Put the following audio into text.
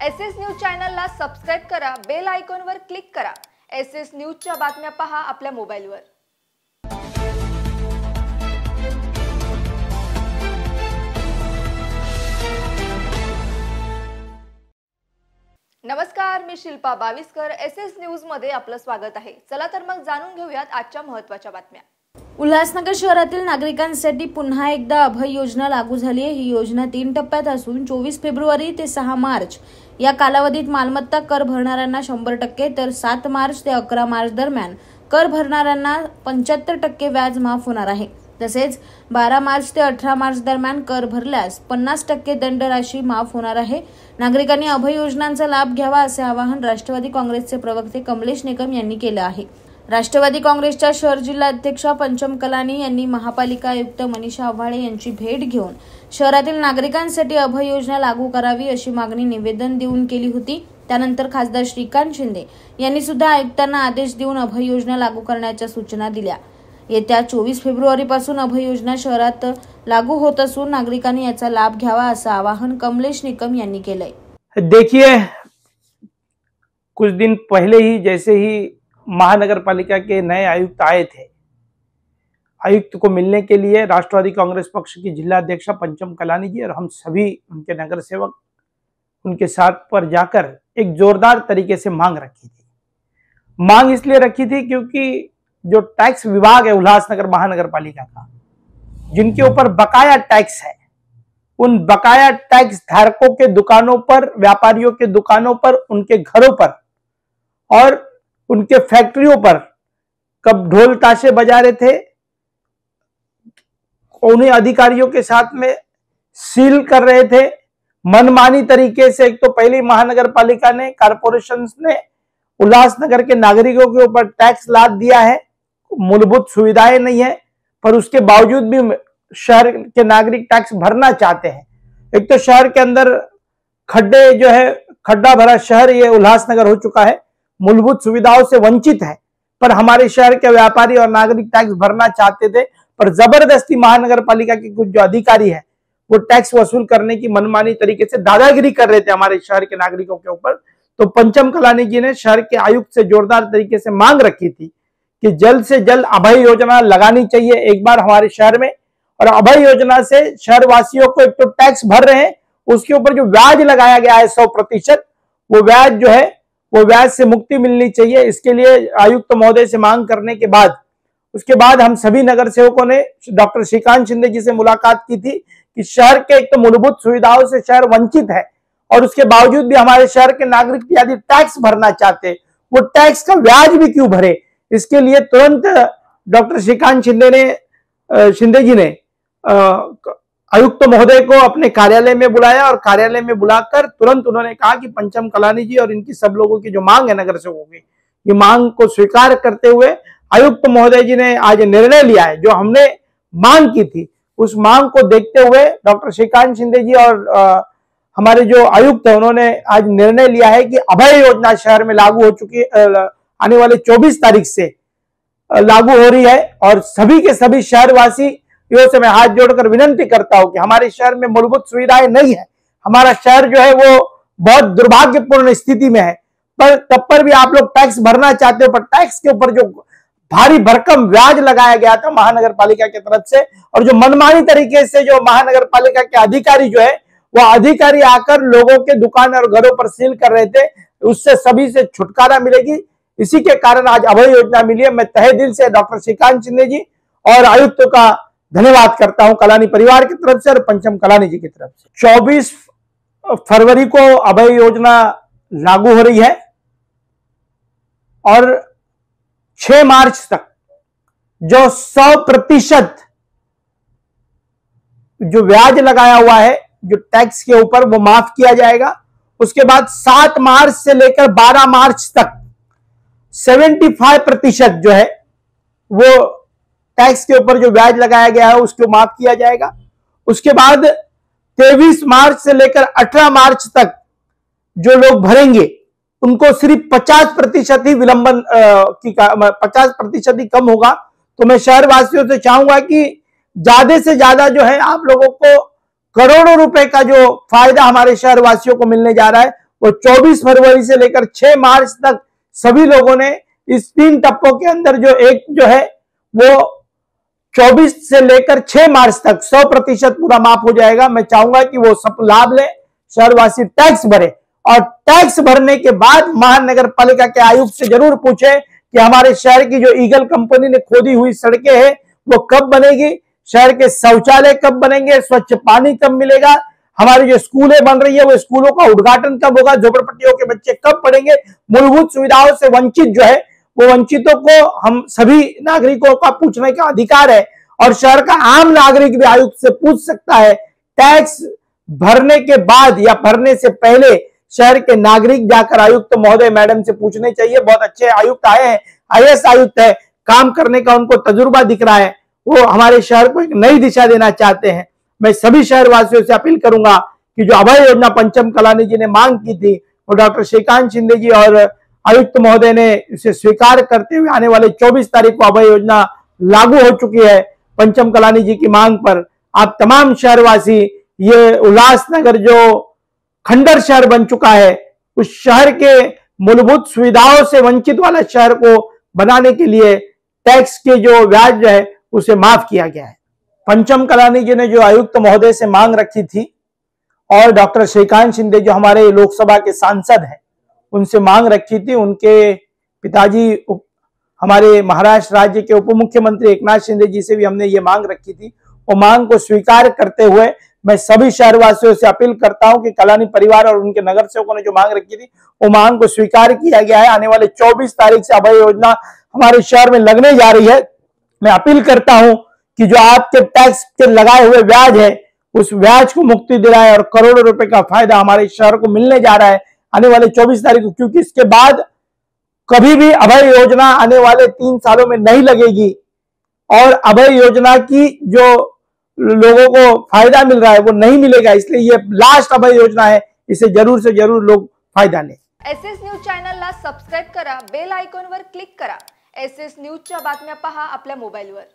SS news चॅनलला subscribe करा, bell आयकॉनवर क्लिक करा। एसएस न्यूजच्या बातम्या पहा आपल्या मोबाईलवर। नमस्कार, मी शिल्पा बाविस्कर। एसएस न्यूज मध्ये आपलं स्वागत आहे। चला तर मग जाणून घेऊयात आजच्या महत्त्वाच्या बातम्या। उल्हासनगर शहरातील नागरिकांसाठी पुन्हा एकदा अभय योजना लागू झाली आहे। ही योजना 3 टप्प्यात असून 24 फेब्रुवारी ते 6 मार्च या कालावधीत मालमत्ता कर भरणाऱ्यांना 100% तर 7 मार्च ते 11 मार्च दरम्यान कर भरणाऱ्यांना 75% व्याज माफ होणार आहे। तसेच 12 मार्च ते 18 मार्च दरम्यान कर भरल्यास 50% दंडराशी माफ होणार आहे। नागरिकांनी अभय योजनांचा लाभ घ्यावा असे आवाहन राष्ट्रवादी काँग्रेसचे प्रवक्ते कमलेश निकम यांनी केले आहे। राष्ट्रवादी काँग्रेसच्या शहर जिल्हा अध्यक्षा पंचम कलानी यांनी महापालिका आयुक्त मनीषा आव्हाडे यांची भेट घेऊन शहरातील नागरिकांसाठी अभय योजना लागू करावी अशी मागणी निवेदन देऊन केली होती। त्यानंतर खासदार श्रीकांत शिंदे यांनी सुद्धा आयुक्तांना आदेश देऊन अभय योजना लागू करण्याच्या सूचना दिल्या। येत्या 24 फेब्रुवारी पासून अभय योजना शहरात लागू होत असून नागरिकांनी याचा लाभ घ्यावा असं आवाहन कमलेश निकम यांनी केलंय। देखिए, कुछ दिन पहले ही जैसे ही महानगर पालिका के नए आयुक्त आए थे, आयुक्त को मिलने के लिए राष्ट्रवादी कांग्रेस पक्ष की जिला अध्यक्षा पंचम कलानी जी और हम सभी उनके नगर सेवक उनके साथ पर जाकर एक जोरदार तरीके से मांग रखी थी। मांग इसलिए रखी थी क्योंकि जो टैक्स विभाग है उल्लासनगर महानगर पालिका का, जिनके ऊपर बकाया टैक्स है, उन बकाया टैक्स धारकों के दुकानों पर, व्यापारियों के दुकानों पर, उनके घरों पर और उनके फैक्ट्रियों पर कब ढोल ताशे बजा रहे थे, उन्हें अधिकारियों के साथ में सील कर रहे थे मनमानी तरीके से। एक तो पहले महानगर पालिका ने, कारपोरेशन ने उल्लासनगर के नागरिकों के ऊपर टैक्स लाद दिया है, मूलभूत सुविधाएं नहीं है, पर उसके बावजूद भी शहर के नागरिक टैक्स भरना चाहते हैं। एक तो शहर के अंदर खड्डे जो है, खड्डा भरा शहर ये उल्लासनगर हो चुका है, मूलभूत सुविधाओं से वंचित है, पर हमारे शहर के व्यापारी और नागरिक टैक्स भरना चाहते थे, पर जबरदस्ती महानगर पालिका के कुछ जो अधिकारी है वो टैक्स वसूल करने की मनमानी तरीके से दादागिरी कर रहे थे हमारे शहर के नागरिकों के ऊपर। तो पंचम कलानी जी ने शहर के आयुक्त से जोरदार तरीके से मांग रखी थी कि जल्द से जल्द अभय योजना लगानी चाहिए एक बार हमारे शहर में। और अभय योजना से शहर वासियों को एक तो टैक्स भर रहे हैं, उसके ऊपर जो ब्याज लगाया गया है 100%, वो ब्याज जो है वो ब्याज से मुक्ति मिलनी चाहिए। इसके लिए आयुक्त महोदय से मांग करने के बाद, उसके बाद हम सभी नगर सेवकों ने डॉक्टर श्रीकांत शिंदे जी से मुलाकात की थी कि शहर के एक तो मूलभूत सुविधाओं से शहर वंचित है और उसके बावजूद भी हमारे शहर के नागरिक यदि टैक्स भरना चाहते, वो टैक्स का ब्याज भी क्यों भरे। इसके लिए तुरंत डॉक्टर श्रीकांत शिंदे जी ने आयुक्त महोदय को अपने कार्यालय में बुलाया और कार्यालय में बुलाकर तुरंत उन्होंने कहा कि पंचम कलानी जी और इनकी सब लोगों की जो मांग है नगर सेवकों की, ये मांग को स्वीकार करते हुए आयुक्त महोदय जी ने आज निर्णय लिया है। जो हमने मांग की थी उस मांग को देखते हुए डॉक्टर श्रीकांत शिंदे जी और हमारे जो आयुक्त है उन्होंने आज निर्णय लिया है कि अभय योजना शहर में लागू हो चुकी है, आने वाले 24 तारीख से लागू हो रही है। और सभी के सभी शहरवासी से मैं हाथ जोड़कर विनंती करता हूं कि हमारे शहर में मूलभूत सुविधाएं नहीं है, हमारा शहर जो है वो बहुत दुर्भाग्यपूर्ण स्थिति में है, पर तब पर भी आप लोग टैक्स भरना चाहते हो, पर टैक्स के ऊपर जो भारी भरकम ब्याज लगाया गया था महानगर पालिका की तरफ से और जो मनमानी तरीके से जो महानगर पालिका के अधिकारी जो है वो अधिकारी आकर लोगों के दुकान और घरों पर सील कर रहे थे, उससे सभी से छुटकारा मिलेगी। इसी के कारण आज अभय योजना मिली है। मैं तहे दिल से डॉक्टर श्रीकांत शिंदे जी और आयुक्त का धन्यवाद करता हूं कलानी परिवार की तरफ से और पंचम कलानी जी की तरफ से। 24 फरवरी को अभय योजना लागू हो रही है और 6 मार्च तक जो 100% जो ब्याज लगाया हुआ है जो टैक्स के ऊपर वो माफ किया जाएगा। उसके बाद 7 मार्च से लेकर 12 मार्च तक 75% जो है वो टैक्स के ऊपर जो ब्याज लगाया गया है उसको माफ किया जाएगा। उसके बाद 23 मार्च से लेकर 18 मार्च तक जो लोग भरेंगे उनको सिर्फ 50% ही विलंबन 50% ही कम होगा। तो मैं शहर वासियों से चाहूंगा कि ज्यादा से ज्यादा जो है आप लोगों को करोड़ों रुपए का जो फायदा हमारे शहर वासियों को मिलने जा रहा है वो 24 फरवरी से लेकर 6 मार्च तक सभी लोगों ने इस 3 टप्पों के अंदर जो है वो 24 से लेकर 6 मार्च तक 100% पूरा माफ हो जाएगा। मैं चाहूंगा कि वो सब लाभ लें, शहरवासी टैक्स भरे और टैक्स भरने के बाद महानगर पालिका के आयुक्त से जरूर पूछे कि हमारे शहर की जो ईगल कंपनी ने खोदी हुई सड़कें हैं वो कब बनेगी, शहर के शौचालय कब बनेंगे, स्वच्छ पानी कब मिलेगा, हमारी जो स्कूलें बन रही है वो स्कूलों का उद्घाटन कब होगा, झोपड़पट्टियों के बच्चे कब पढ़ेंगे। मूलभूत सुविधाओं से वंचित जो है वो वंचितों को हम सभी नागरिकों का पूछने का अधिकार है और शहर का आम नागरिक भी आयुक्त से पूछ सकता है। टैक्स भरने के बाद या भरने से पहले शहर के नागरिक जाकर आयुक्त महोदय मैडम से पूछने चाहिए। बहुत अच्छे आयुक्त आए हैं, IAS आयुक्त है, काम करने का उनको तजुर्बा दिख रहा है, वो हमारे शहर को एक नई दिशा देना चाहते हैं। मैं सभी शहरवासियों से अपील करूंगा कि जो अभय योजना पंचम कलानी जी ने मांग की थी वो डॉक्टर श्रीकांत शिंदे जी और आयुक्त महोदय ने इसे स्वीकार करते हुए आने वाले 24 तारीख को अभय योजना लागू हो चुकी है। पंचम कलानी जी की मांग पर आप तमाम शहरवासी, ये उल्लासनगर जो खंडर शहर बन चुका है उस शहर के मूलभूत सुविधाओं से वंचित वाला शहर को बनाने के लिए टैक्स के जो ब्याज है उसे माफ किया गया है। पंचम कलानी जी ने जो आयुक्त महोदय से मांग रखी थी और डॉक्टर श्रीकांत शिंदे जो हमारे लोकसभा के सांसद हैं उनसे मांग रखी थी, उनके पिताजी हमारे महाराष्ट्र राज्य के उप मुख्यमंत्री एकनाथ शिंदे जी से भी हमने ये मांग रखी थी। वो मांग को स्वीकार करते हुए मैं सभी शहरवासियों से अपील करता हूं कि कलानी परिवार और उनके नगर सेवकों ने जो मांग रखी थी वो मांग को स्वीकार किया गया है। आने वाले 24 तारीख से अभय योजना हमारे शहर में लगने जा रही है। मैं अपील करता हूं कि जो आपके टैक्स के लगाए हुए ब्याज है उस ब्याज को मुक्ति दिलाए और करोड़ों रुपए का फायदा हमारे शहर को मिलने जा रहा है आने वाले 24 तारीख को, क्योंकि इसके बाद कभी भी अभय योजना आने वाले 3 सालों में नहीं लगेगी और अभय योजना की जो लोगों को फायदा मिल रहा है वो नहीं मिलेगा। इसलिए ये लास्ट अभय योजना है, इसे जरूर से जरूर लोग फायदा लें। SS न्यूज चॅनलला सबस्क्राईब करा, बेल आयकॉनवर क्लिक करा। SS न्यूजच्या बातम्या पहा आपल्या मोबाईलवर।